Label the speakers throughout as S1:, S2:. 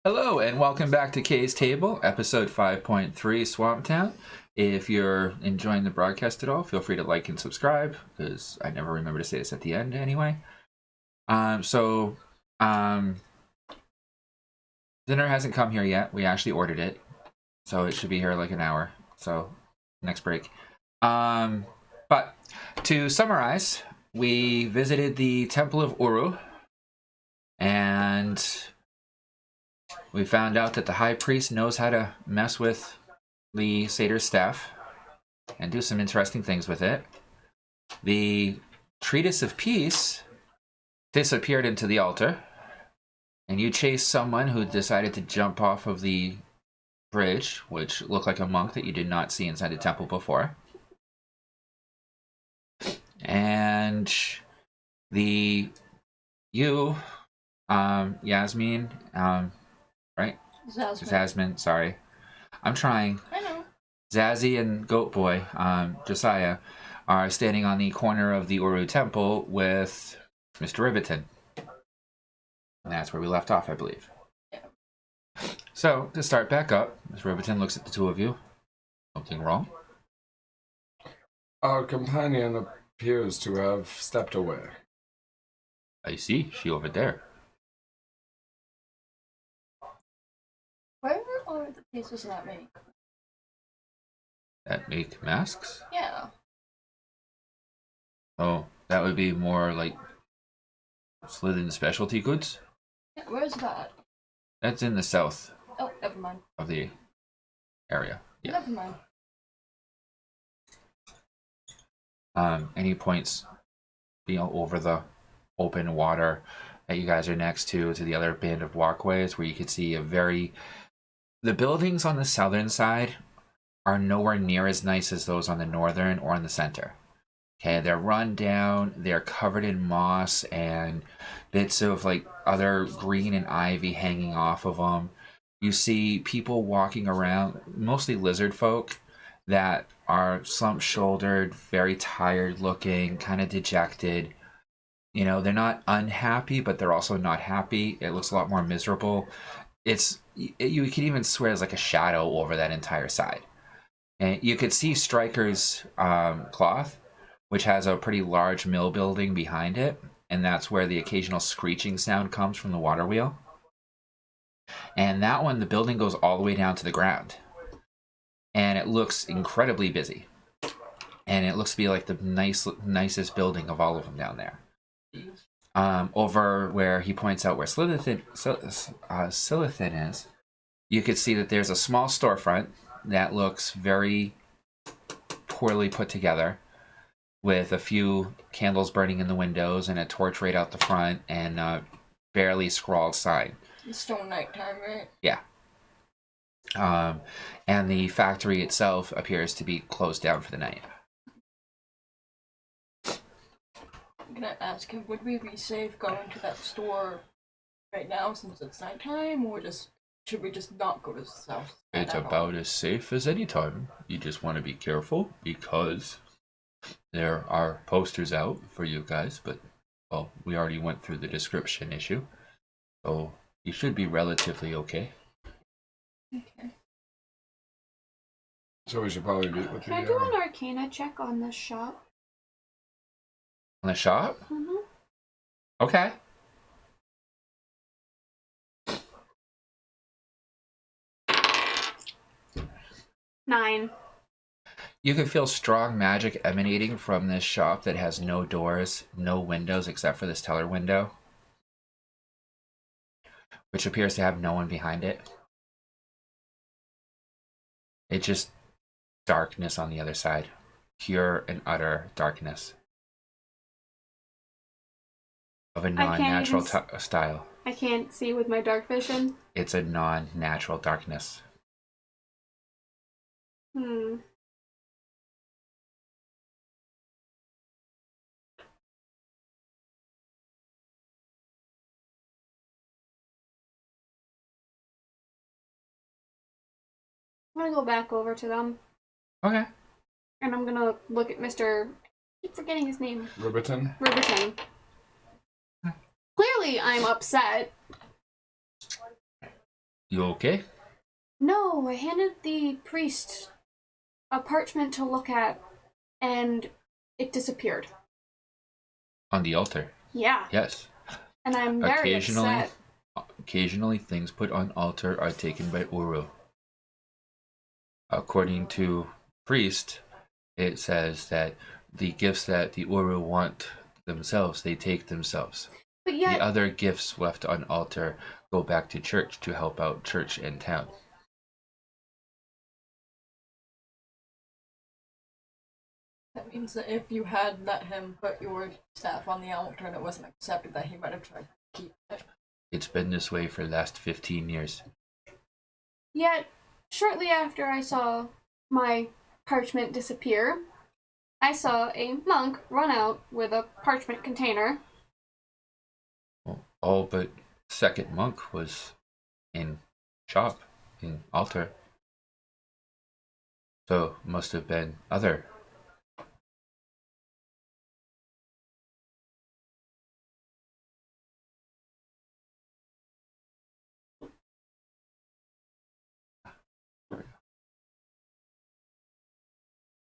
S1: Hello and welcome back to Kay's Table, episode 5.3, Swamptown. If you're enjoying the broadcast at all, feel free to like and subscribe, because I never remember to say this at the end anyway. Dinner hasn't come here yet. We actually ordered it, so it should be here in like an hour. So, next break. But to summarize, we visited the Temple of Uru, and we found out that the High Priest knows how to mess with the Satyr's staff and do some interesting things with it. The Treatise of Peace disappeared into the altar, and you chased someone who decided to jump off of the bridge, which looked like a monk that you did not see inside the temple before. And Yasmin, right? Zasmin, sorry. I'm trying.
S2: I know.
S1: Zazzy and Goat Boy, Josiah, are standing on the corner of the Uru Temple with Mr. Riverton. And that's where we left off, I believe.
S2: Yeah.
S1: So, to start back up, Mr. Riverton looks at the two of you. Something wrong?
S3: Our companion appears to have stepped away.
S1: I see. She over there.
S2: Where are the places that make?
S1: That make masks?
S2: Yeah.
S1: Oh, that would be more like Slytherin specialty goods?
S2: Yeah, where's that?
S1: That's in the south
S2: Oh, never mind.
S1: of the area. Yeah.
S2: Never mind.
S1: Any points, over the open water that you guys are next to the other band of walkways where you could see the buildings on the southern side are nowhere near as nice as those on the northern or in the center. Okay, they're run down, they're covered in moss and bits of like other green and ivy hanging off of them. You see people walking around, mostly lizard folk, that are slump-shouldered, very tired looking, kind of dejected. You know, they're not unhappy, but they're also not happy. It looks a lot more miserable. You could even swear there's like a shadow over that entire side. And you could see Stryker's cloth, which has a pretty large mill building behind it, and that's where the occasional screeching sound comes from the water wheel. And that one, the building goes all the way down to the ground. And it looks incredibly busy. And it looks to be like the nicest building of all of them down there. Over where he points out where Silithin is, you could see that there's a small storefront that looks very poorly put together, with a few candles burning in the windows and a torch right out the front and a barely scrawled sign.
S2: It's still nighttime, right?
S1: Yeah. And the factory itself appears to be closed down for the night.
S2: I'm gonna ask him, would we be safe going to that store right now since it's nighttime, or should we just not go to the south?
S1: It's about as safe as any time. You just want to be careful because there are posters out for you guys, but, well, we already went through the description issue, so you should be relatively okay.
S2: Okay.
S3: So we should probably be with
S4: Can I do an Arcana check on this shop?
S1: On the shop?
S4: Mm-hmm.
S1: Okay.
S4: Nine.
S1: You can feel strong magic emanating from this shop that has no doors, no windows except for this teller window, which appears to have no one behind it. It's just darkness on the other side. Pure and utter darkness. Of a non-natural style.
S4: I can't see with my dark vision.
S1: It's a non-natural darkness.
S4: I'm gonna go back over to them.
S1: Okay.
S4: And I'm gonna look at Mr. I keep forgetting his name.
S3: Riverton?
S4: Riverton. Clearly I'm upset.
S1: You okay?
S4: No, I handed the priest a parchment to look at, and it disappeared.
S1: On the altar.
S4: Yeah.
S1: Yes.
S4: And I'm very upset.
S1: Occasionally, things put on altar are taken by Uru. According to priest, it says that the gifts that the Uru want themselves, they take themselves.
S4: But yet,
S1: The other gifts left on altar go back to church to help out church and town.
S2: That means that if you had let him put your staff on the altar and it wasn't accepted, that he might have tried to keep it.
S1: It's been this way for the last 15 years.
S4: yet, shortly after I saw my parchment disappear, I saw a monk run out with a parchment container.
S1: Well, all but second monk was in shop, in altar. So must have been other.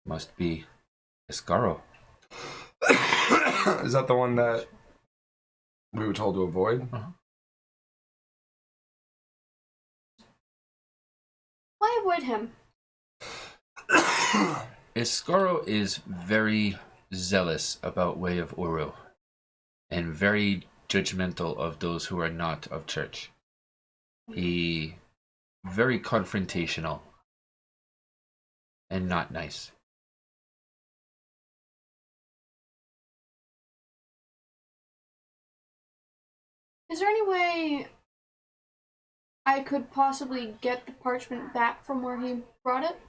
S1: Must be Escaro.
S3: Is that the one that we were told to avoid?
S4: Why avoid him?
S1: Escaro is very zealous about way of Uru and very judgmental of those who are not of church. He very confrontational and not nice.
S4: Is there any way I could possibly get the parchment back from where he brought it?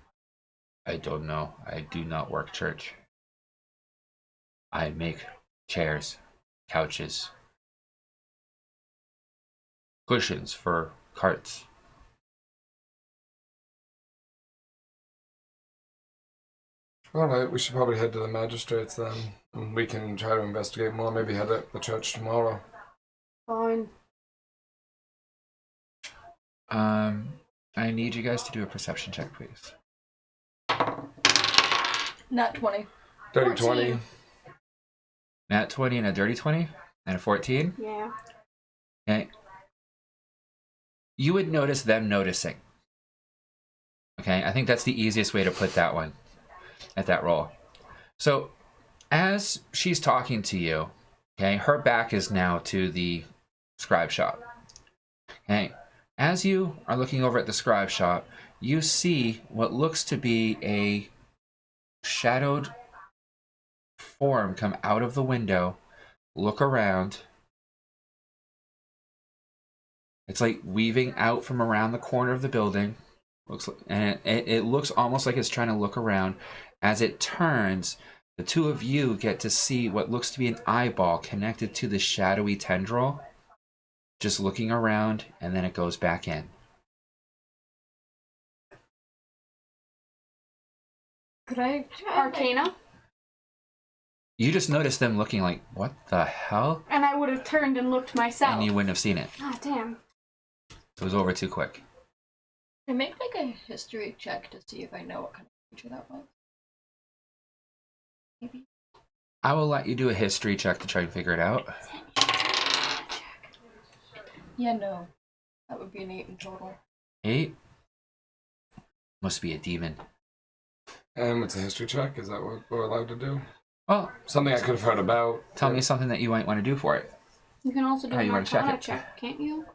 S1: I don't know. I do not work church. I make chairs, couches, cushions for carts.
S3: Alright, we should probably head to the magistrates then. And we can try to investigate more. Maybe head at the church tomorrow.
S4: Fine.
S1: I need you guys to do a perception check, please.
S2: Nat 20.
S3: Dirty
S4: 14.
S3: 20.
S1: Nat 20 and a dirty 20 and a 14.
S4: Yeah.
S1: Okay. You would notice them noticing. Okay, I think that's the easiest way to put that one at that roll. So, as she's talking to you, okay, her back is now to the scribe shop. Okay, as you are looking over at the scribe shop, you see what looks to be a shadowed form come out of the window, look around. It's like weaving out from around the corner of the building. Looks like, and it looks almost like it's trying to look around. As it turns, the two of you get to see what looks to be an eyeball connected to the shadowy tendril, just looking around, and then it goes back in.
S4: Could I Arcana?
S1: You just notice them looking like, what the hell?
S4: And I would have turned and looked myself.
S1: And you wouldn't have seen it.
S4: Ah, damn.
S1: It was over too quick.
S2: Can I make like a history check to see if I know what kind of creature that was? Maybe.
S1: I will let you do a history check to try and figure it out.
S2: Yeah, no. That would be an 8 in total.
S1: 8? Must be a demon.
S3: And what's a history check? Is that what we're allowed to do?
S1: Well,
S3: Something I could have heard about.
S1: tell me something that you might want to do for it.
S4: You can also do
S1: How
S4: an
S1: you wanna check
S4: Arcana
S1: it?
S4: check, can't you?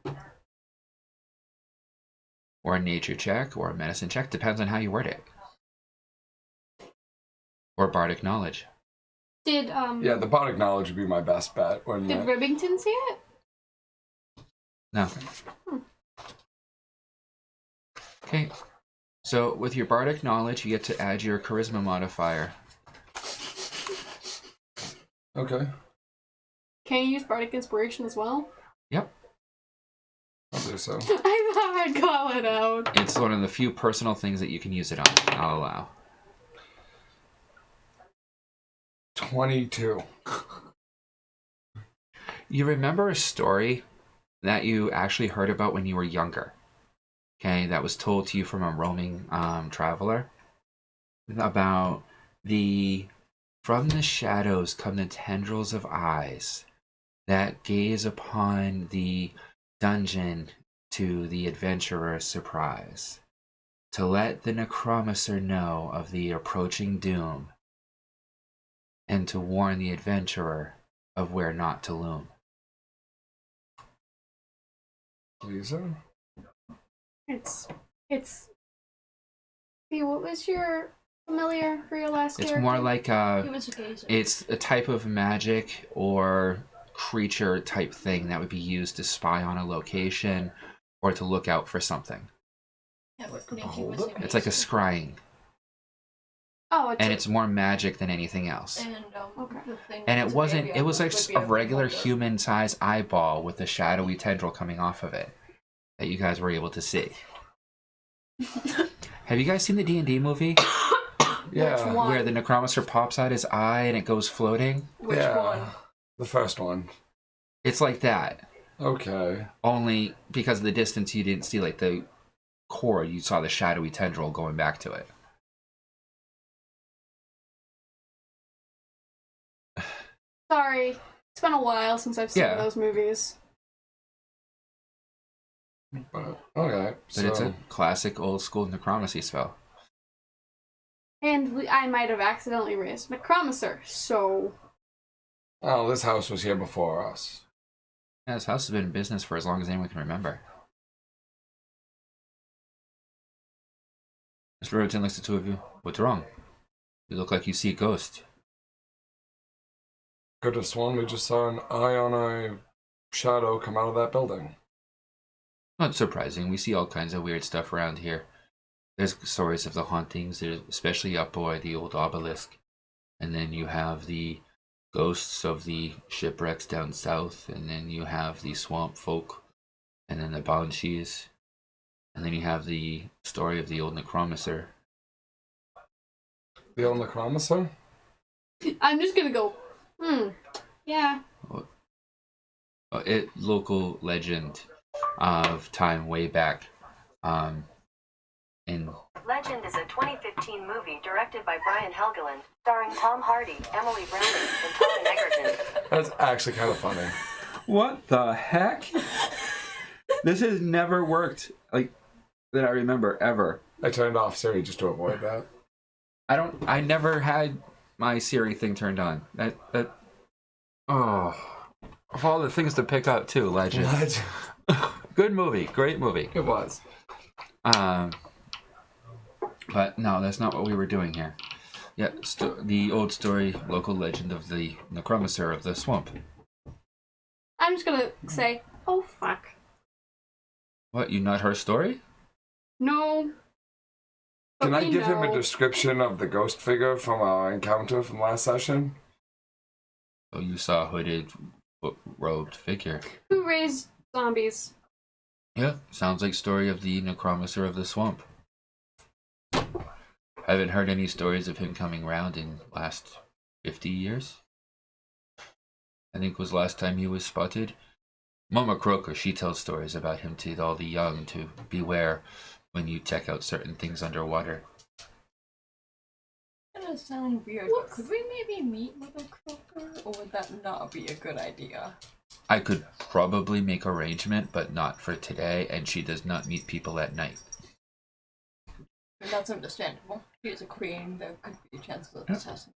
S1: Or a nature check, or a medicine check. Depends on how you word it. Or bardic knowledge.
S4: Did
S3: Yeah, the bardic knowledge would be my best bet.
S4: Did Ribington see it?
S1: No. Okay. So with your bardic knowledge, you get to add your charisma modifier.
S3: Okay.
S4: Can you use Bardic Inspiration as well?
S1: Yep.
S3: I'll do so.
S4: I thought I'd call it out.
S1: It's one of the few personal things that you can use it on. I'll allow.
S3: 22.
S1: You remember a story that you actually heard about when you were younger? okay, that was told to you from a roaming traveler about from the shadows come the tendrils of eyes that gaze upon the dungeon to the adventurer's surprise, to let the necromancer know of the approaching doom, and to warn the adventurer of where not to loom.
S3: Lisa?
S4: It's. See, what was your familiar for your last
S1: It's
S4: character?
S1: more like
S2: He was a gazer.
S1: it's a type of magic or creature type thing that would be used to spy on a location or to look out for something.
S2: Yeah, but he was a
S1: It's like a
S2: gazer.
S1: scrying,
S4: Oh,
S1: and it's more magic than anything else.
S2: And
S4: Okay.
S2: the thing
S1: And
S2: was
S1: it wasn't.
S2: maybe
S1: It was like
S2: would be
S1: a regular
S2: wonder.
S1: human-sized eyeball with a shadowy tendril coming off of it that you guys were able to see. Have you guys seen the D&D movie
S3: Yeah.
S4: Which one?
S1: where the necromancer pops out his eye and it goes floating?
S2: Which
S3: yeah.
S2: one?
S3: The first one.
S1: It's like that.
S3: Okay.
S1: Only because of the distance, you didn't see like the core. You saw the shadowy tendril going back to it.
S4: Sorry. It's been a while since I've seen
S1: Yeah.
S4: those movies.
S3: But, okay.
S1: But it's a classic old school necromancy spell.
S4: And I might have accidentally raised necromancer, so.
S3: Oh, this house was here before us.
S1: Yeah, this house has been in business for as long as anyone can remember. Mr. Riverton looks at the two of you. What's wrong? You look like you see a ghost.
S3: Could have sworn we just saw an eye on a shadow come out of that building.
S1: Not surprising. We see all kinds of weird stuff around here. There's stories of the hauntings, especially up by the old obelisk. And then you have the ghosts of the shipwrecks down south. And then you have the swamp folk. And then the banshees. And then you have the story of the old necromancer.
S3: The old necromancer?
S4: I'm just gonna go, yeah.
S1: Local legend of time way back. In
S5: Legend is a 2015 movie directed by Brian Helgeland, starring Tom Hardy, Emily Brandon, and Tom Egerton.
S3: That's actually kind of funny.
S1: what the heck? This has never worked like that I remember ever.
S3: I turned off Siri just to avoid that.
S1: I never had my Siri thing turned on. Oh, of all the things to pick up too, Legend. Good movie, great movie.
S3: It was.
S1: But no, that's not what we were doing here. Yeah, the old story, local legend of the necromancer of the swamp.
S4: I'm just gonna say, oh fuck.
S1: What, you not her story?
S4: No.
S3: Can
S4: But
S3: I
S4: we
S3: give him a
S4: know.
S3: description of the ghost figure from our encounter from last session?
S1: Oh, you saw a hooded, robed figure.
S4: Who raised zombies?
S1: Yeah, sounds like story of the necromancer of the swamp. I haven't heard any stories of him coming round in last 50 years. I think was last time he was spotted. Mama Croker, she tells stories about him to all the young to beware when you check out certain things underwater.
S2: That does sound weird, but could we maybe meet with a croaker, or would that not be a good idea?
S1: I could probably make arrangement, but not for today, and she does not meet people at night.
S2: And that's understandable. She's a queen, there could be chances of assassination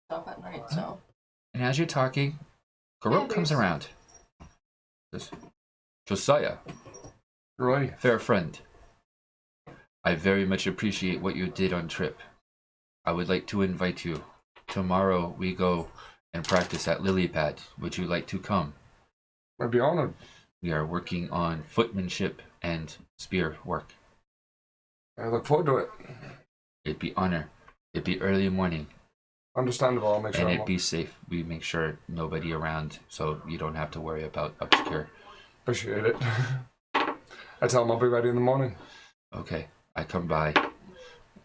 S2: stuff at night, so.
S1: And as you're talking, Garok comes around. Says, Josiah,
S3: Right.
S1: fair friend, I very much appreciate what you did on trip. I would like to invite you. Tomorrow we go and practice at Lilypad. Would you like to come?
S3: I'd be honored.
S1: We are working on footmanship and spear work.
S3: I look forward to it.
S1: It'd be honor. It'd be early morning.
S3: Understandable. I'll make sure
S1: And
S3: I'm
S1: it'd be safe. We make sure nobody around so you don't have to worry about obscure.
S3: appreciate it. I tell him I'll be ready in the morning.
S1: Okay, I come by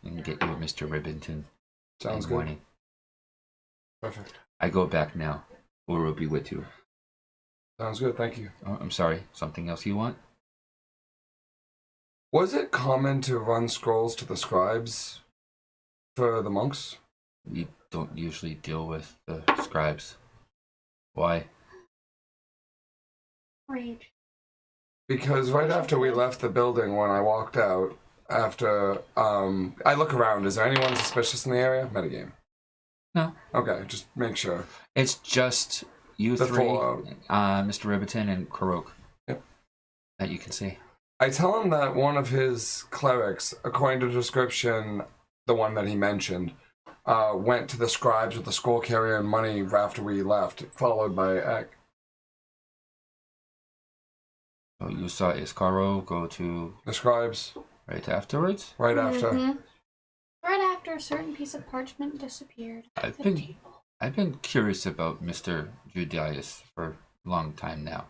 S1: and get you Mr. Ribbington.
S3: Sounds
S1: in
S3: good.
S1: morning.
S3: Perfect.
S1: I go back now. Or will be with you.
S3: Sounds good. Thank you.
S1: Oh, I'm sorry. Something else you want?
S3: Was it common to run scrolls to the scribes for the monks?
S1: We don't usually deal with the scribes. Why?
S4: Rage.
S3: Because right after we left the building, when I walked out, after I look around, is there anyone suspicious in the area? Metagame.
S1: No.
S3: Okay, just make sure.
S1: It's just you
S3: The
S1: three,
S3: four.
S1: Mr. Riverton and Karok.
S3: Yep.
S1: That you can see.
S3: I tell him that one of his clerics, according to the description, the one that he mentioned, went to the scribes with the scroll carrier and money after we left, followed by Ek.
S1: So you saw Iskaro go to
S3: The scribes,
S1: right afterwards?
S3: right after.
S4: Mhm. Right after a certain piece of parchment disappeared.
S1: I've
S4: The
S1: been
S4: table.
S1: I've been curious about Mr. Judias for a long time now.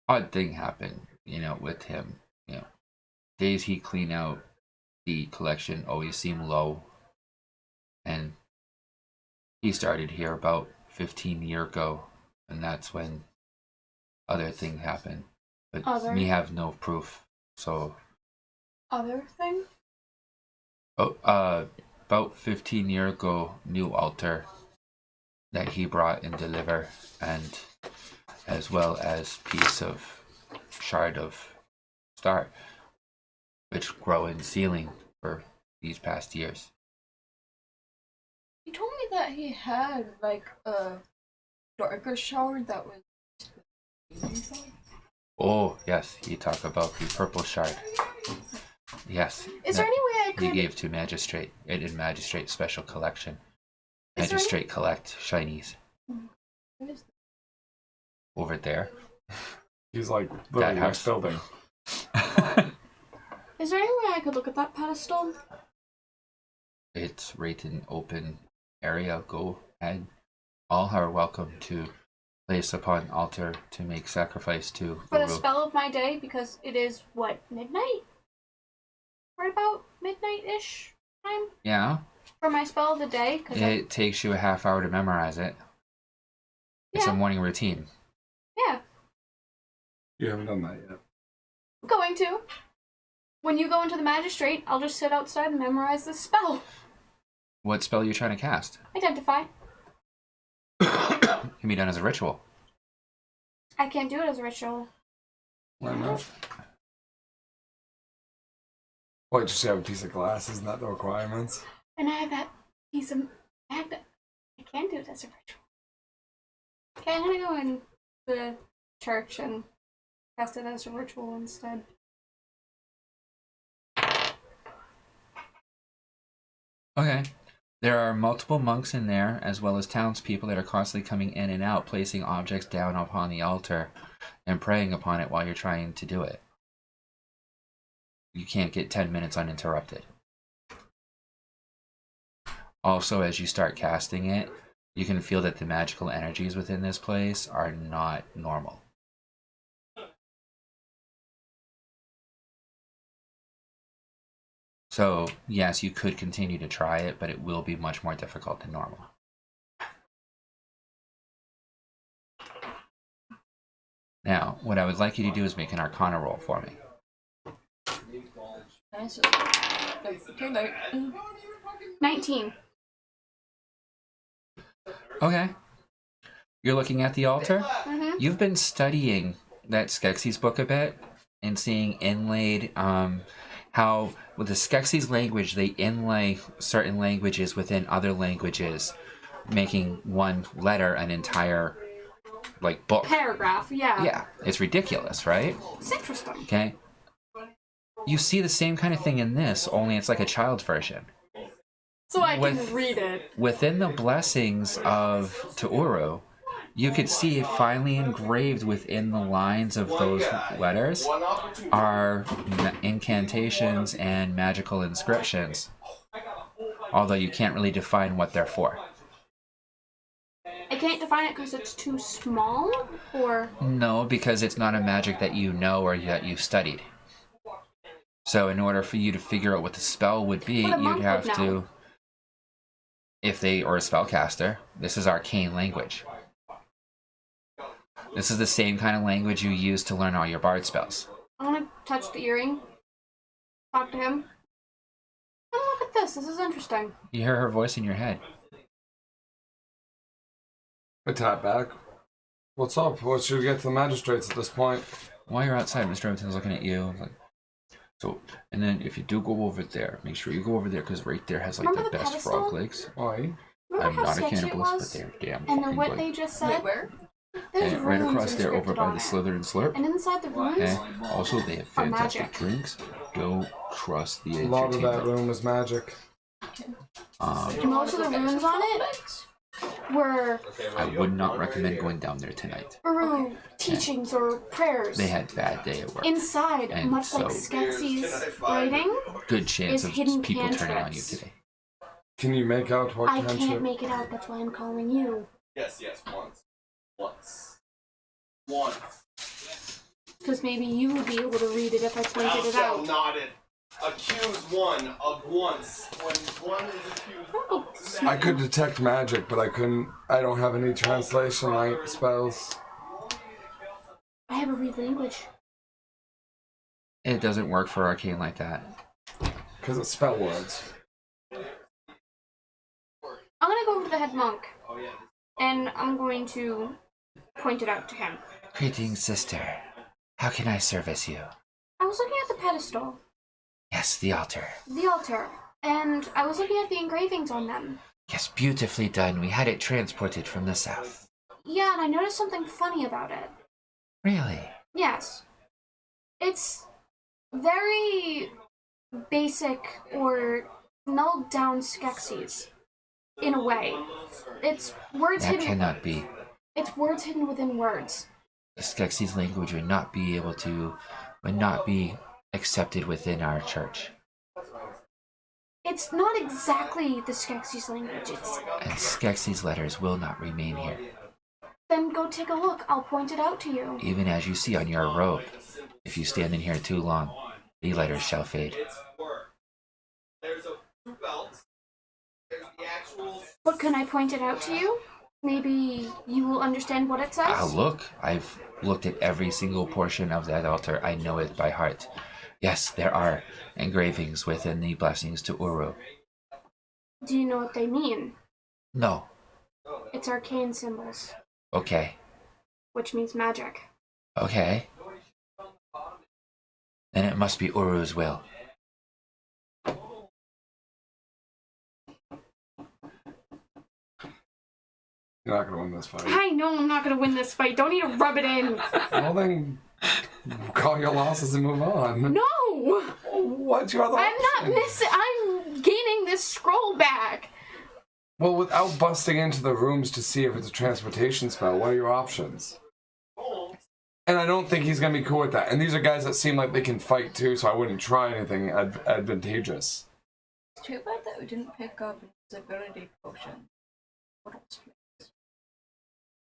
S1: Odd thing happened, with him. Days he clean out the collection always seem low. And he started here about 15 years ago, and that's when other thing happened. But
S4: Other?
S1: we have no proof. So
S4: Other thing?
S1: about 15 years ago, new altar that he brought and deliver, and as well as piece of shard of star, which grow in ceiling for these past years.
S2: He told me that he had like a darker shard that was.
S1: Oh yes, he talked about the purple shard. Yes,
S4: Is there any way I
S1: he
S4: could...
S1: gave to magistrate. It in magistrate special collection.
S4: Is there
S1: Magistrate collect shinies
S2: What is
S1: over there.
S3: He's like literally
S1: That
S3: next
S1: house.
S3: building.
S4: Is there any way I could look at that pedestal?
S1: It's right in open area. Go ahead. All are welcome to place upon altar to make sacrifice to
S4: For the
S1: Guru.
S4: spell of my day, because it is, what, midnight? Right about midnight-ish time?
S1: Yeah,
S4: For my spell of the day? Cause
S1: it takes you a half hour to memorize it. It's a
S4: Yeah.
S1: morning routine.
S4: Yeah,
S3: You haven't done that yet.
S4: I'm going to. When you go into the magistrate, I'll just sit outside and memorize this spell.
S1: What spell are you trying to cast?
S4: Identify.
S1: Can be done as a ritual.
S4: I can't do it as a ritual.
S3: Why not? Why, just have a piece of glass? Isn't that the requirements?
S4: And I have that piece of magnet. I can do it as a ritual. Okay, I'm gonna go in the church and cast it as a ritual instead.
S1: Okay. There are multiple monks in there, as well as townspeople that are constantly coming in and out, placing objects down upon the altar and praying upon it while you're trying to do it. You can't get 10 minutes uninterrupted. Also, as you start casting it, you can feel that the magical energies within this place are not normal. So, yes, you could continue to try it, but it will be much more difficult than normal. Now, what I would like you to do is make an Arcana roll for me.
S2: nice? Okay, night.
S4: 19.
S1: Okay. You're looking at the altar?
S4: Mm-hmm.
S1: You've been studying that Skeksies book a bit and seeing inlaid, how with the Skeksies language, they inlay certain languages within other languages, making one letter an entire, book.
S4: Paragraph, yeah.
S1: Yeah, it's ridiculous, right?
S4: It's interesting.
S1: Okay. You see the same kind of thing in this, only it's like a child's version.
S4: So I can
S1: With-
S4: read it.
S1: Within the blessings of Teuru, you could see finely engraved within the lines of those letters are incantations and magical inscriptions. Although you can't really define what they're for.
S4: I can't define it because it's too small, or...
S1: No, because it's not a magic that you know or that you've studied. So in order for you to figure out what the spell would be,
S4: But a monk
S1: you'd have
S4: would know.
S1: to... or a spellcaster, this is arcane language. This is the same kind of language you use to learn all your bard spells.
S4: I want to touch the earring. Talk to him. Oh, look at this. This is interesting.
S1: You hear her voice in your head.
S3: I tap back. What's up? What should we get to the magistrates at this point?
S1: While you're outside, Mr. Remington's looking at you. Like, so, and then if you do go over there, make sure you go over there because right there has like
S4: Remember
S1: the
S4: the
S1: best
S4: pedestal?
S1: frog legs.
S3: Why?
S4: Remember
S1: I'm
S4: how
S1: not a
S4: sketchy it
S1: cannibalist, but
S4: was?
S1: they're damn
S4: And
S1: fucking
S4: then what
S1: good.
S4: they just said?
S2: Wait, where?
S4: There's
S1: And right
S4: runes
S1: across there, over
S4: inscripted
S1: by
S4: on
S1: the
S4: it.
S1: Slither and Slurp.
S4: And inside the runes,
S1: Okay. Also, they have
S4: Are
S1: fantastic
S4: magic.
S1: drinks. Don't trust the
S3: A lot of that
S1: entertainment.
S3: room is magic.
S4: most of the runes on it were
S1: I would not recommend going down there tonight.
S4: Uru teachings or prayers.
S1: They had a bad day at work.
S4: Inside,
S1: And
S4: much like
S1: so-
S4: Skeksies writing,
S1: Good chance
S4: is
S1: of
S4: hidden
S1: people turning on you
S4: cantrips.
S1: today.
S3: Can you make out what
S4: I
S3: cantrip?
S4: can't make it out, that's why I'm calling you.
S6: Yes, once.
S4: Because maybe you would be able to read it if I pointed it
S6: Thou
S4: out.
S6: nodded. Accuse one of once. When one is accused.
S3: I could detect magic, but I couldn't. I don't have any translation light spells.
S4: I have a read language.
S1: It doesn't work for arcane like that.
S3: Because it's spell words.
S4: I'm gonna go over to the head monk, and I'm going to point it out to him.
S1: Greetings, sister. How can I service you?
S4: I was looking at the pedestal,
S1: Yes, the altar.
S4: the altar, and I was looking at the engravings on them.
S1: Yes, beautifully done. We had it transported from the south.
S4: Yeah, and I noticed something funny about it.
S1: Really?
S4: Yes. It's very basic or nulled down Skeksies, in a way. It's words
S1: That
S4: hidden.
S1: cannot be.
S4: It's words hidden within words.
S1: The Skeksies language would not be accepted within our church.
S4: It's not exactly the Skeksies language.
S1: And Skeksies letters will not remain here.
S4: Then go take a look. I'll point it out to you.
S1: Even as you see on your robe. If you stand in here too long, the letters shall fade.
S6: There's a two belts. There's the actual.
S4: But can I point it out to you? Maybe you will understand what it says?
S1: Look. I've looked at every single portion of that altar. I know it by heart. Yes, there are engravings within the blessings to Uru.
S4: Do you know what they mean?
S1: No.
S4: It's arcane symbols,
S1: Okay.
S4: which means magic.
S1: Okay. Then it must be Uru's will.
S3: You're not gonna win this fight.
S4: I know I'm not gonna win this fight. Don't need to rub it in.
S3: Well then, call your losses and move on.
S4: No!
S3: What's your other
S4: I'm not
S3: option?
S4: missing. I'm gaining this scroll back.
S3: Well, without busting into the rooms to see if it's a transportation spell, what are your options? And I don't think he's gonna be cool with that. And these are guys that seem like they can fight too, so I wouldn't try anything advantageous.
S2: It's too bad that we didn't pick up his ability potion. What else?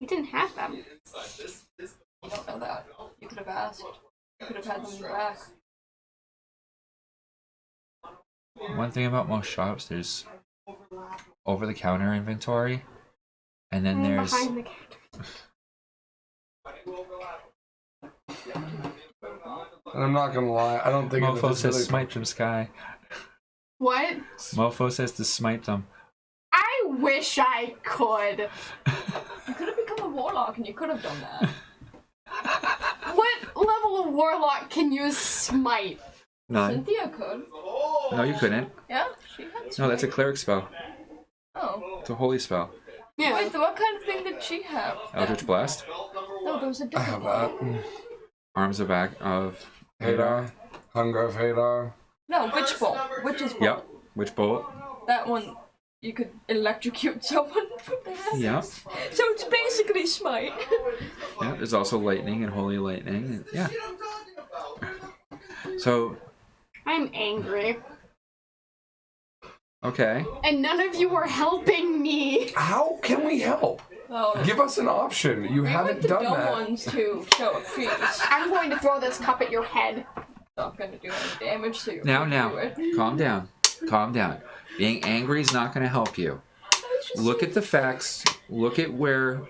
S4: You didn't have them.
S2: You don't know that. You could have asked. You could have had them back.
S1: One thing about most shops, there's over-the-counter inventory, and then there's
S4: behind the counter.
S3: And I'm not gonna lie, I don't think
S1: Mofo
S3: it's
S1: says
S3: really...
S1: smite them, Sky.
S4: What?
S1: Mofo says to smite them.
S4: I wish I could.
S2: You could have become a warlock and you could have done that.
S4: What level of warlock can use smite?
S1: None.
S2: Cynthia could.
S1: No, you couldn't.
S2: Yeah, she had.
S1: No, that's a cleric spell.
S2: Oh.
S1: It's a holy spell.
S4: Yeah.
S2: Wait, what kind of thing did she have?
S1: Eldritch Blast.
S2: No, there was a
S3: I
S2: different
S3: have
S2: one.
S3: that.
S1: Arms of back of
S3: Hadar. Hunger of Hadar.
S2: No, witch bolt. Witch's bolt.
S1: Yep. Witch bolt.
S2: That one, you could electrocute someone from the head.
S1: Yep.
S2: So it's basically smite.
S1: Yeah. There's also lightning and holy lightning. Yeah. So
S4: I'm angry.
S1: okay.
S4: And none of you are helping me.
S3: How can we help?
S2: Oh,
S3: Give us an option. You
S2: we
S3: haven't
S2: want the
S3: done
S2: dumb
S3: that.
S2: ones to show up fees.
S4: I'm going to throw this cup at your head.
S2: Not going to do any damage, so you
S1: Now,
S2: can
S1: now,
S2: do it.
S1: calm down. Calm down. Being angry is not going to help you. Look at the facts. Look at where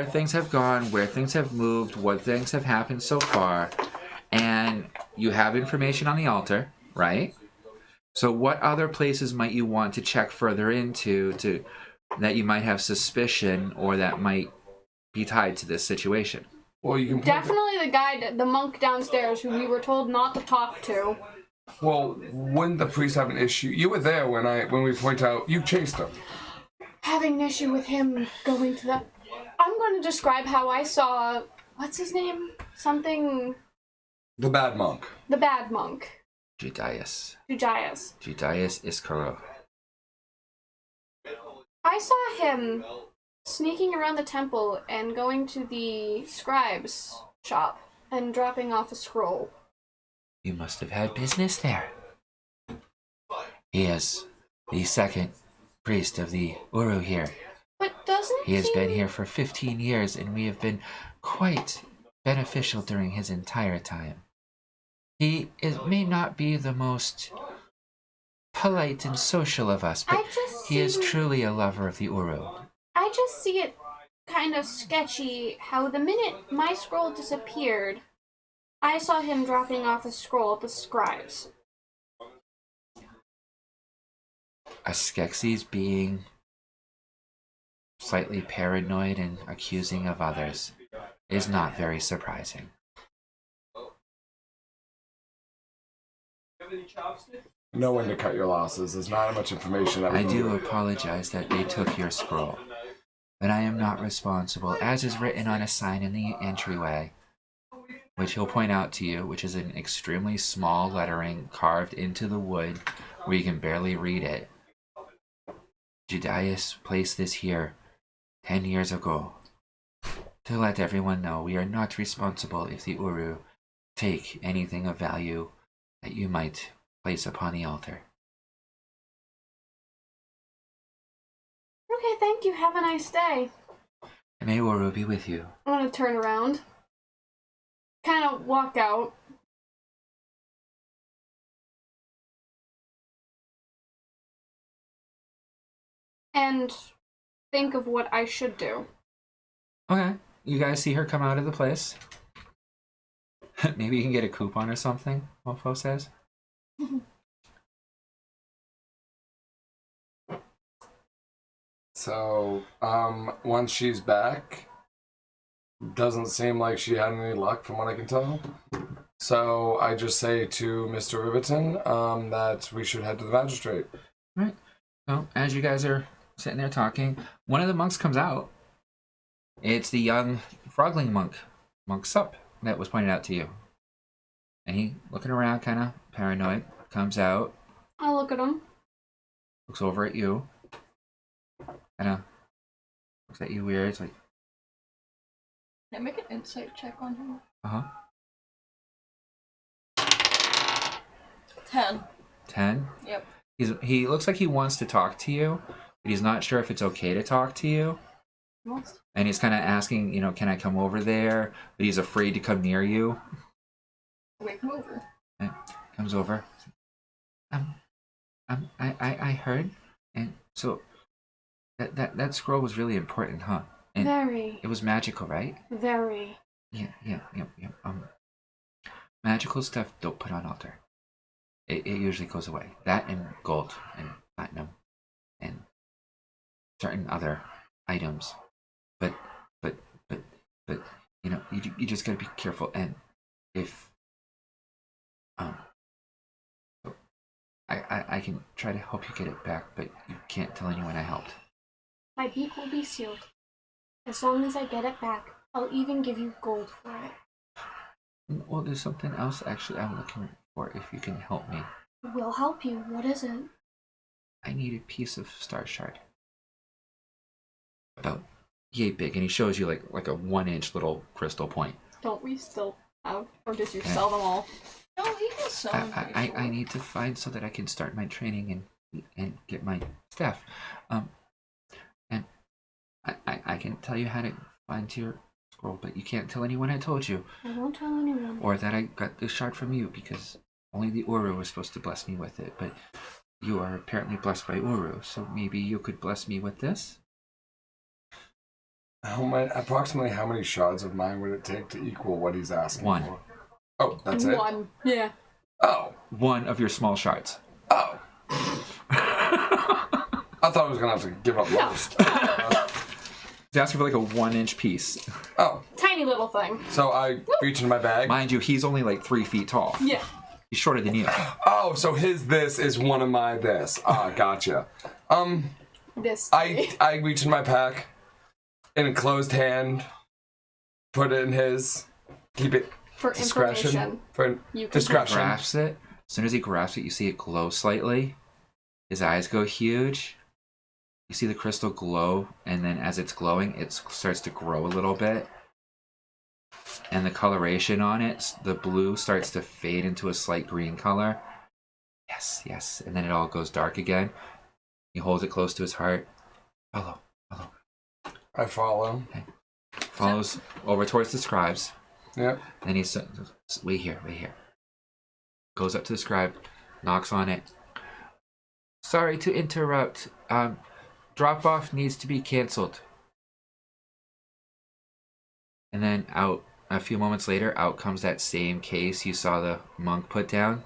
S1: things have gone, where things have moved, what things have happened so far, And you have information on the altar, right? So what other places might you want to check further into that you might have suspicion or that might be tied to this situation?
S3: Well, you can
S4: Definitely the guy, the monk downstairs, who we were told not to talk to.
S3: Well, wouldn't the priest have an issue? You were there when we point out you chased him.
S4: Having an issue with him going to the... I'm going to describe how I saw... What's his name? Something...
S3: The bad monk.
S4: The bad monk.
S1: Judias.
S4: Judias.
S1: Judias Iskaro.
S4: I saw him sneaking around the temple and going to the scribe's shop and dropping off a scroll.
S1: You must have had business there. He is the second priest of the Uru here.
S4: But doesn't
S1: He has been here for 15 years, and we have been quite beneficial during his entire time. May not be the most polite and social of us, but he is truly a lover of the Uru.
S4: I just see it kind of sketchy how the minute my scroll disappeared, I saw him dropping off a scroll at the scribes.
S1: A Skeksies being slightly paranoid and accusing of others is not very surprising.
S3: Know when to cut your losses. There's not much information that we
S1: I do
S3: need.
S1: apologize that they took your scroll, but I am not responsible, as is written on a sign in the entryway, which he'll point out to you, which is an extremely small lettering carved into the wood where you can barely read it. Judias placed this here 10 years ago to let everyone know we are not responsible if the Uru take anything of value that you might place upon the altar.
S4: Okay, thank you. Have a nice day.
S1: May Uru be with you.
S4: I'm gonna turn around. Kind of walk out. And think of what I should do.
S1: Okay, you guys see her come out of the place. Maybe you can get a coupon or something, Mofo says.
S3: So, once she's back, doesn't seem like she had any luck from what I can tell. So I just say to Mr. Riverton that we should head to the magistrate.
S1: Right. So as you guys are sitting there talking, one of the monks comes out. It's the young frogling monk, Monk Sup, that was pointed out to you. And he, looking around, kind of paranoid, comes out,
S4: I'll look at him.
S1: looks over at you, kind of looks at you weird. It's like,
S2: Can I make an insight check on him?
S1: uh-huh.
S2: 10.
S1: 10?
S2: Yep.
S1: He looks like he wants to talk to you, but he's not sure if it's okay to talk to you.
S2: Most.
S1: And he's kind of asking, can I come over there? But he's afraid to come near you.
S2: Wake him over.
S1: And comes over. I heard, and so that scroll was really important, huh? And
S4: Very.
S1: it was magical, right?
S4: Very.
S1: Yeah. Magical stuff don't put on altar. It usually goes away. That and gold and platinum and certain other items. But you just gotta be careful. And if I can try to help you get it back, but you can't tell anyone I helped.
S4: My beak will be sealed. As long as I get it back, I'll even give you gold for it.
S1: Well, there's something else actually I'm looking for if you can help me.
S4: We'll help you. What is it?
S1: I need a piece of star shard. About yay big, and he shows you like a 1-inch little crystal point.
S4: Don't we still have, or did you sell them all?
S2: No, he has some.
S1: I need to find so that I can start my training and get my staff. And I can tell you how to find your scroll, but you can't tell anyone I told you.
S4: I won't tell anyone.
S1: Or that I got the shard from you, because only the Uru was supposed to bless me with it. But you are apparently blessed by Uru, so maybe you could bless me with this?
S3: Approximately how many shards of mine would it take to equal what he's asking
S1: One.
S3: for? Oh, that's it?
S4: One. Yeah.
S3: Oh.
S1: One of your small shards.
S3: Oh. I thought I was going to have to give up most.
S1: He's asking for like a 1-inch piece.
S3: Oh.
S4: Tiny little thing.
S3: So I reach into my bag.
S1: Mind you, he's only like 3 feet tall.
S4: Yeah.
S1: He's shorter than you.
S3: Oh, so his this is one of my this. Ah, gotcha.
S4: This.
S3: I reach in my pack in a closed hand, put it in his, keep it
S4: For
S3: discretion.
S4: information.
S3: For
S4: You can
S3: discretion.
S1: Grasps it. As soon as he grasps it, you see it glow slightly. His eyes go huge. You see the crystal glow, and then as it's glowing, it starts to grow a little bit. And the coloration on it, the blue starts to fade into a slight green color. Yes, yes. And then it all goes dark again. He holds it close to his heart. Follow, follow.
S3: I follow.
S1: Okay. Follows over towards the scribes.
S3: Yep.
S1: Then he's, wait here, wait here. Goes up to the scribe, knocks on it. Sorry to interrupt. Drop-off needs to be canceled. And then out, a few moments later, out comes that same case you saw the monk put down,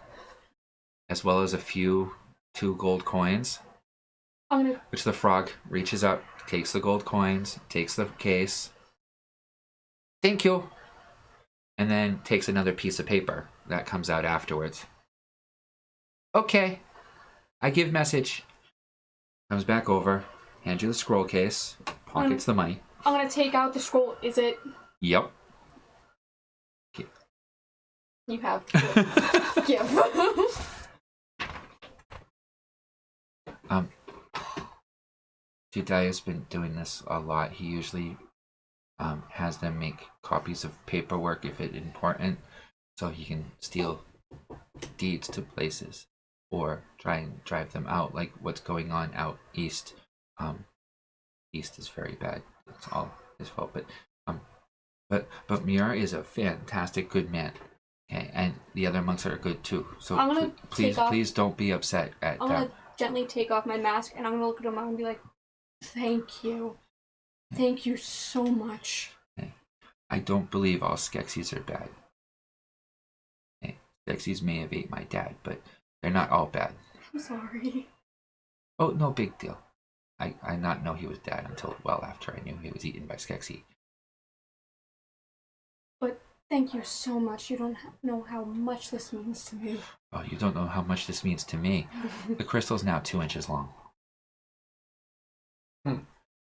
S1: as well as two gold coins,
S4: I'm gonna.
S1: which the frog reaches up, takes the gold coins, takes the case. Thank you. And then takes another piece of paper that comes out afterwards. Okay. I give message. Comes back over, hands you the scroll case, pockets the money.
S4: I'm gonna take out the scroll. Is it?
S1: Yep.
S4: You have. Give.
S1: Jediah's been doing this a lot. He usually has them make copies of paperwork if it's important, so he can steal deeds to places or try and drive them out, like what's going on out east. East is very bad. It's all his fault. But Muir is a fantastic good man. Okay, and the other monks are good too. So
S4: I'm gonna
S1: please don't be upset at
S4: I'm
S1: them.
S4: gonna gently take off my mask and I'm gonna look at him and be like, "Thank you, thank you so much."
S1: I don't believe all Skeksies are bad. Okay, Skeksies may have ate my dad, but they're not all bad.
S4: I'm sorry.
S1: Oh, no big deal. I not know he was dead until well after I knew he was eaten by Skeksie.
S4: But thank you so much. You don't know how much this means to me.
S1: Oh, you don't know how much this means to me. The crystal's now 2 inches long. And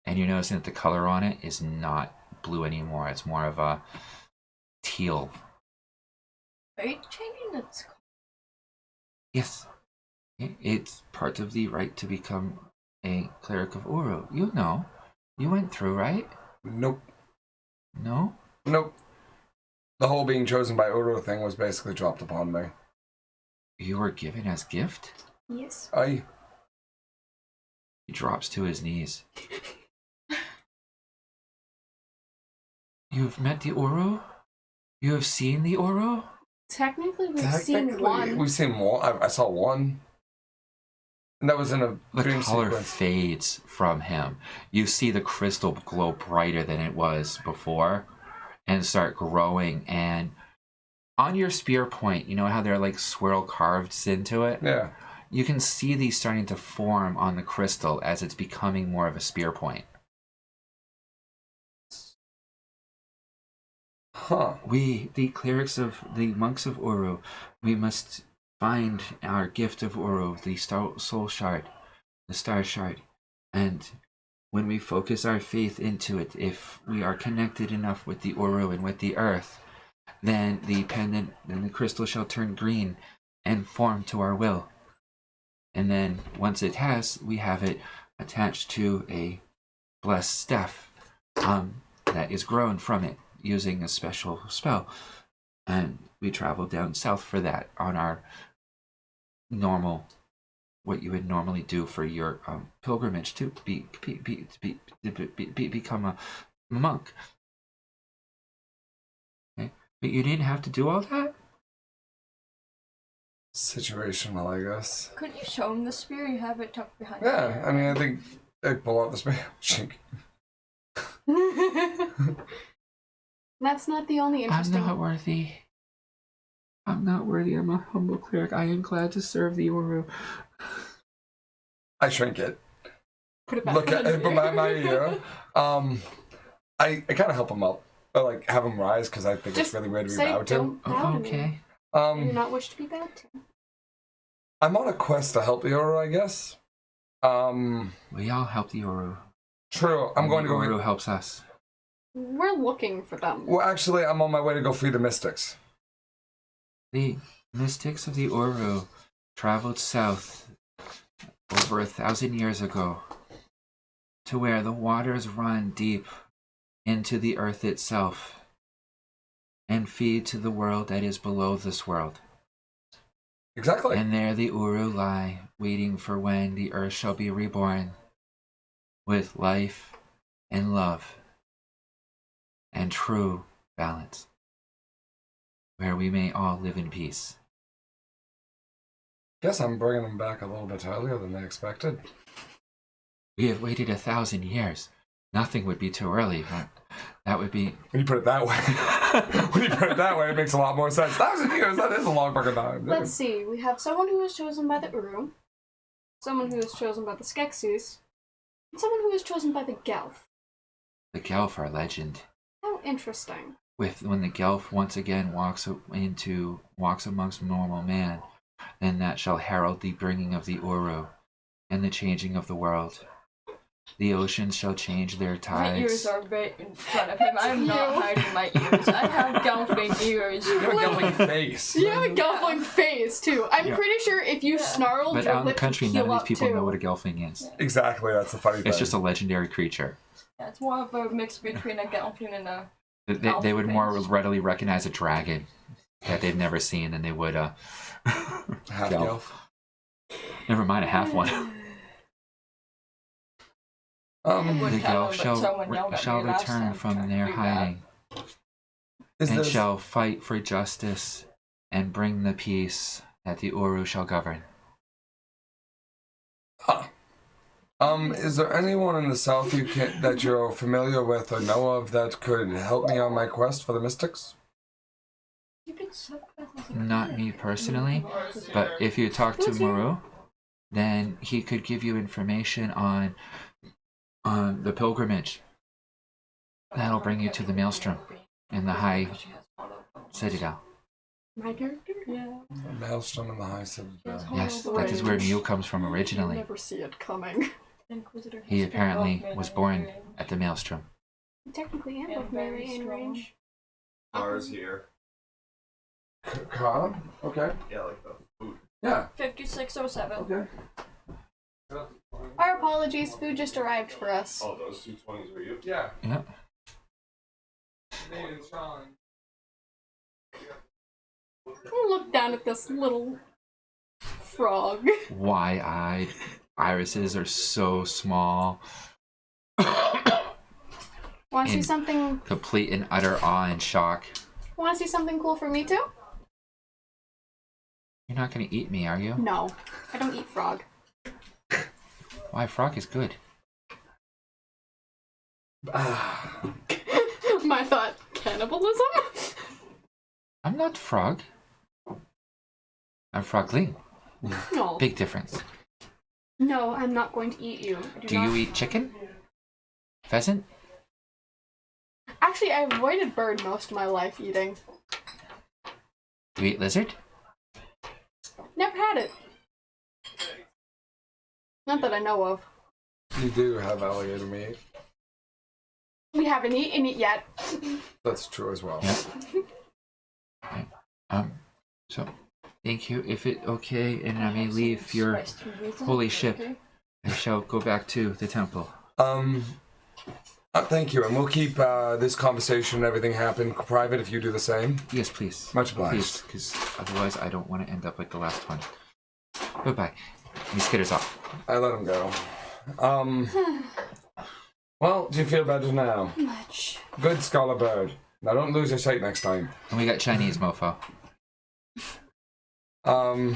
S1: you're noticing that the color on it is not blue anymore. It's more of a teal.
S2: Are you changing its color?
S1: Yes. It's part of the right to become a cleric of Uru. You know. You went through, right?
S3: Nope.
S1: No?
S3: Nope. The whole being chosen by Uru thing was basically dropped upon me.
S1: You were given as gift?
S4: Yes.
S1: He drops to his knees. You have met the Uru? You have seen the Uru?
S4: Technically, we've seen one.
S3: We've seen one. I saw one. And that was in a
S1: The
S3: dream
S1: color
S3: sequence.
S1: fades from him. You see the crystal glow brighter than it was before and start growing. And on your spear point, you know how they're like swirl carved into it?
S3: Yeah.
S1: You can see these starting to form on the crystal as it's becoming more of a spear point.
S3: Huh.
S1: We, the clerics of the monks of Uru, we must find our gift of Uru, the soul shard, the star shard. And when we focus our faith into it, if we are connected enough with the Uru and with the earth, then the pendant and the crystal shall turn green and form to our will. And then once it has, we have it attached to a blessed staff that is grown from it using a special spell. And we travel down south for that on our normal, what you would normally do for your pilgrimage to become a monk. Okay? But you didn't have to do all that?
S3: Situational, I guess.
S2: Could you show him the spear? You have it tucked behind.
S3: Yeah, I mean, I think I pull out the spear. Shink.
S4: That's not the only
S1: I'm
S4: interesting.
S1: not worthy. I'm not worthy. I'm a humble cleric. I am glad to serve the Uru.
S3: I shrink it.
S4: Put it back.
S3: Look at it from my ear. I kind of help him up. Or like have him rise because I think
S4: Just
S3: it's really weird to be
S4: say
S3: bowed to.
S4: don't bow to me.
S1: Okay.
S4: I do not wish to be bowed to.
S3: I'm on a quest to help the Uru, I guess.
S1: We all help the Uru.
S3: True. I'm going to go.
S1: Uru helps us.
S4: We're looking for them.
S3: Well, actually, I'm on my way to go free the mystics.
S1: The mystics of the Uru traveled south over 1,000 years ago to where the waters run deep into the earth itself and feed to the world that is below this world.
S3: Exactly.
S1: And there the Uru lie, waiting for when the earth shall be reborn with life and love and true balance, where we may all live in peace.
S3: Guess I'm bringing them back a little bit earlier than they expected.
S1: We have waited 1,000 years. Nothing would be too early, but that would be...
S3: When you put it that way, it makes a lot more sense. 1,000 years, that is a long fucking time.
S4: Let's see. We have someone who was chosen by the Uru, someone who was chosen by the Skeksies, and someone who was chosen by the gelph.
S1: The gelph are legend.
S4: How interesting.
S1: When the gelph once again walks amongst normal man, then that shall herald the bringing of the Uru and the changing of the world. The oceans shall change their tides.
S2: My ears are right in front of him. I'm not hiding my ears. I have gelfling ears.
S3: You have a gelfling face.
S4: You have a gelfling face, too. I'm pretty sure if you snarled,
S1: But
S4: your
S1: out in the
S4: lips
S1: country,
S4: would
S1: none
S4: heal
S1: of these
S4: up,
S1: people
S4: too.
S1: know what a gelfling is.
S3: Exactly, that's the funny thing.
S1: It's just a legendary creature.
S2: Yeah, it's more of a mix between a gelfling and a...
S1: They would more
S2: face.
S1: readily recognize a dragon that they've never seen than they would a
S3: half
S1: gelf.
S3: elf.
S1: Never mind a half one. The gelf shall return from their hiding and shall fight for justice and bring the peace that the Uru shall govern.
S3: Is there anyone in the south that you're familiar with or know of that could help me on my quest for the mystics?
S1: Not me personally, but if you talk to Muru, then he could give you information on the pilgrimage. That'll bring you to the Maelstrom in the High Citadel.
S4: My character?
S2: Yeah.
S3: The Maelstrom and the High Citadel.
S1: Yes, that is where Mew comes from
S4: You
S1: originally.
S4: never see it coming.
S2: Inquisitor
S1: He
S2: has
S1: apparently
S2: been
S1: was
S2: both
S1: born
S2: made
S1: at the Maelstrom.
S4: Technically, I'm
S2: and
S4: both
S2: very
S4: Mary and
S2: strong.
S4: range.
S6: Ours here.
S3: Cobb? Okay.
S6: Yeah, like the food.
S3: Yeah.
S2: 5607.
S3: Okay.
S4: Our apologies, food just arrived for us.
S6: Oh, those 220s were you?
S3: Yeah.
S1: Yep.
S4: Look down at this little frog.
S1: Wide-eyed. Irises are so small.
S4: Want to see
S1: In-
S4: something?
S1: Complete and utter awe and shock.
S4: Want to see something cool for me too?
S1: You're not going to eat me, are you?
S4: No, I don't eat frog.
S1: Why, frog is good.
S4: My thought, cannibalism?
S1: I'm not frog. I'm frogling.
S4: No.
S1: Big difference.
S4: No, I'm not going to eat you. I
S1: Do
S4: not...
S1: you eat chicken? Pheasant?
S4: Actually, I avoided bird most of my life eating.
S1: Do you eat lizard?
S4: Never had it. Not that I know of.
S3: You do have alligator meat.
S4: We haven't eaten it yet.
S3: That's true as well.
S1: Yeah. Okay. So, thank you. If it okay, and I may leave your holy ship, I shall go back to the temple.
S3: Thank you, and we'll keep this conversation and everything happen private if you do the same.
S1: Yes, please.
S3: Much obliged.
S1: Please, because otherwise I don't want to end up like the last one. Bye-bye. He skitters off.
S3: I let him go. Well, do you feel better now?
S4: Much.
S3: Good, Scholar Bird. Now don't lose your sight next time.
S1: And we got Chinese, mofo.
S4: I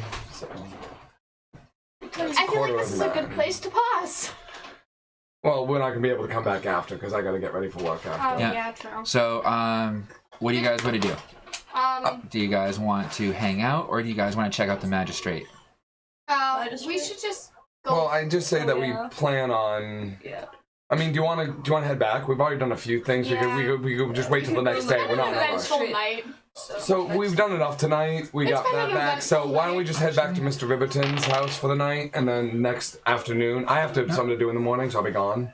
S4: feel like
S3: quarter
S4: this
S3: of
S4: is a good
S3: nine.
S4: place to pause.
S3: Well, we're not gonna be able to come back after because I gotta get ready for work after.
S1: Yeah.
S4: Yeah, true.
S1: So, what do you guys want to do? Do you guys want to hang out, or do you guys want to check out the magistrate?
S4: We should just go.
S3: Well, I just say that we
S2: yeah.
S3: plan on.
S2: Yeah.
S3: I mean, do you want to head back? We've already done a few things.
S4: Yeah.
S3: We could just wait till the next day. We're not in a rush.
S4: Eventful night.
S3: So we've done enough tonight. We
S4: It's
S3: got
S4: been
S3: that
S4: an
S3: back. So
S4: eventful
S3: why don't we
S4: night.
S3: just head back to Mr. Riverton's house for the night, and then next afternoon I have something to do in the morning, so I'll be gone.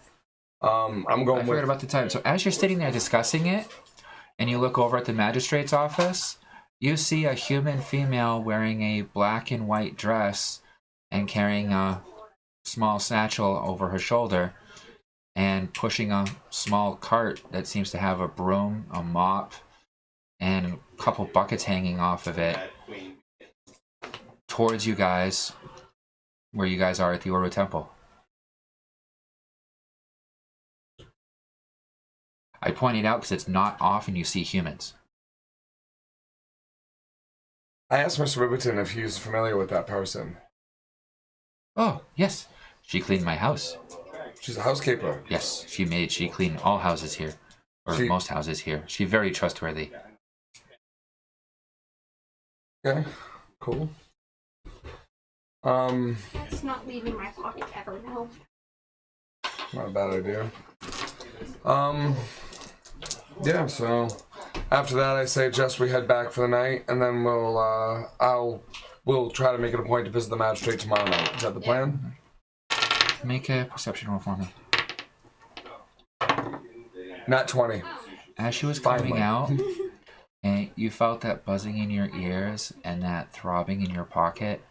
S3: I'm
S1: I
S3: going
S1: forgot
S3: with.
S1: about the time. So as you're sitting there discussing it, and you look over at the magistrate's office, you see a human female wearing a black and white dress and carrying a small satchel over her shoulder and pushing a small cart that seems to have a broom, a mop, and a couple buckets hanging off of it towards you guys, where you guys are at the Oro Temple. I point it out because it's not often you see humans.
S3: I asked Mr. Riverton if he's familiar with that person.
S1: Oh, yes. She cleaned my house.
S3: She's a housekeeper.
S1: Yes, she cleaned all houses here. Or most houses here. She's very trustworthy.
S3: Okay, cool.
S4: It's not leaving my pocket ever now.
S3: Not a bad idea. Yeah, so after that I say just we head back for the night, and then we'll try to make it a point to visit the magistrate tomorrow night. Is that the plan?
S1: Make a perception roll for me.
S3: Nat 20.
S1: As she was
S3: Finally.
S1: coming out, and you felt that buzzing in your ears and that throbbing in your pocket,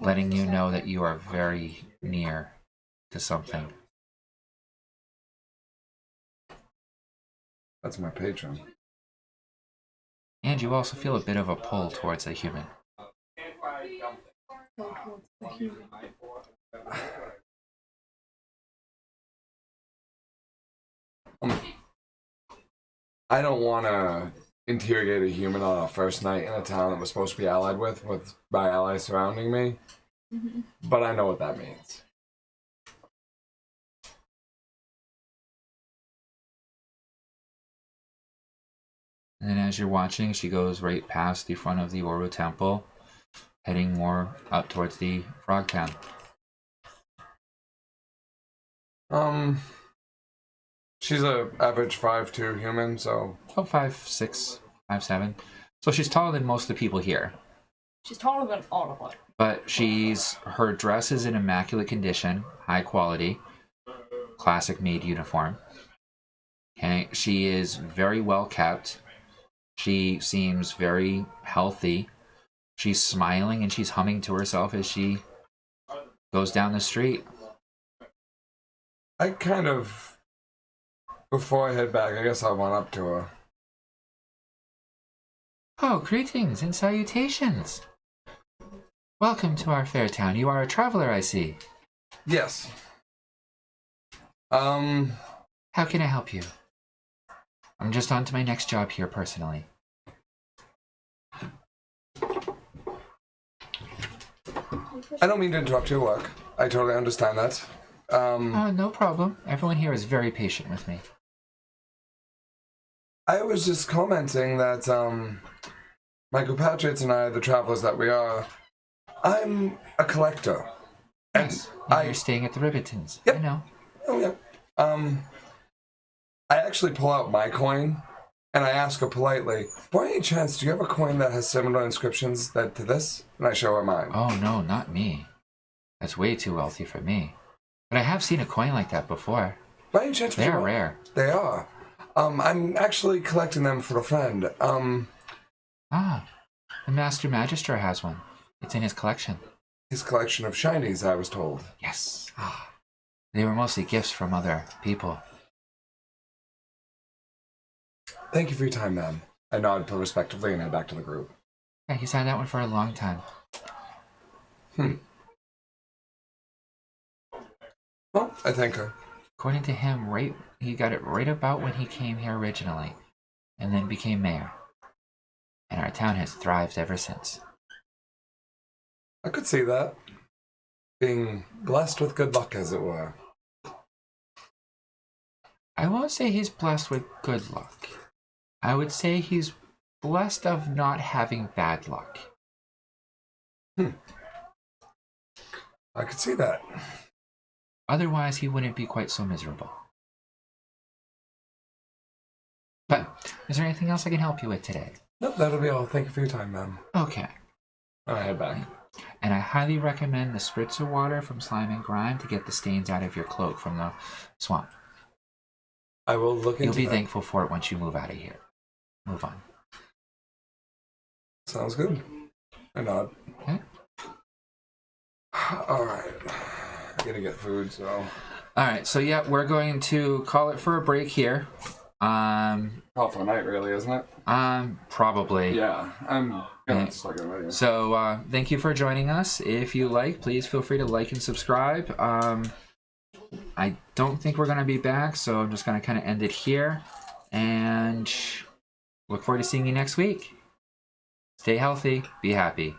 S1: letting you know that you are very near to something.
S3: That's my patron.
S1: And you also feel a bit of a pull towards a human.
S3: I don't want to interrogate a human on our first night in a town that we're supposed to be allied with my allies surrounding me. But I know what that means.
S1: And then as you're watching, she goes right past the front of the Oro Temple, heading more up towards the Frog Town.
S3: She's a average 5'2" human, so
S1: About 5'6", 5'7". So she's taller than most of the people here.
S2: She's taller than all of us.
S1: But her dress is in immaculate condition, high quality, classic made uniform. Okay, she is very well kept. She seems very healthy. She's smiling and she's humming to herself as she goes down the street.
S3: I kind of, before I head back, I guess I'll run up to her.
S1: Oh, greetings and salutations. Welcome to our fair town. You are a traveler, I see.
S3: Yes.
S1: How can I help you? I'm just on to my next job here personally.
S3: I don't mean to interrupt your work. I totally understand that.
S1: Oh, no problem. Everyone here is very patient with me.
S3: I was just commenting that, my compatriots and I, the travelers that we are, I'm a collector.
S1: Yes, and you're staying at the Ribbitons.
S3: Yep.
S1: I know.
S3: Oh, yeah. I actually pull out my coin, and I ask her politely, by any chance, do you have a coin that has similar inscriptions to this? And I show her mine.
S1: Oh, no, not me. That's way too wealthy for me. But I have seen a coin like that before.
S3: By any chance,
S1: They are rare.
S3: They are. I'm actually collecting them for a friend.
S1: Ah, the Master Magister has one. It's in his collection.
S3: His collection of shinies, I was told.
S1: Yes. Ah, they were mostly gifts from other people.
S3: Thank you for your time, ma'am. I nod respectively and head back to the group.
S1: Yeah, he's had that one for a long time.
S3: Well, I thank her.
S1: According to him, he got it right about when he came here originally, and then became mayor. And our town has thrived ever since.
S3: I could see that. Being blessed with good luck, as it were.
S1: I won't say he's blessed with good luck. I would say he's blessed of not having bad luck.
S3: I could see that.
S1: Otherwise, he wouldn't be quite so miserable. But is there anything else I can help you with today?
S3: Nope, that'll be all. Thank you for your time, man.
S1: Okay.
S3: I'll head back.
S1: And I highly recommend the spritzer water from Slime and Grime to get the stains out of your cloak from the swamp.
S3: I will look into
S1: You'll be
S3: that.
S1: thankful for it once you move out of here. Move on.
S3: Sounds good. I nod.
S1: Okay.
S3: Alright. I gotta get food, so.
S1: Alright, so yeah, we're going to call it for a break here.
S3: Call for the night, really, isn't it?
S1: Probably.
S3: Yeah, I'm gonna
S1: Okay.
S3: just like it right here.
S1: So, thank you for joining us. If you like, please feel free to like and subscribe. I don't think we're going to be back, so I'm just going to kind of end it here. And look forward to seeing you next week. Stay healthy. Be happy.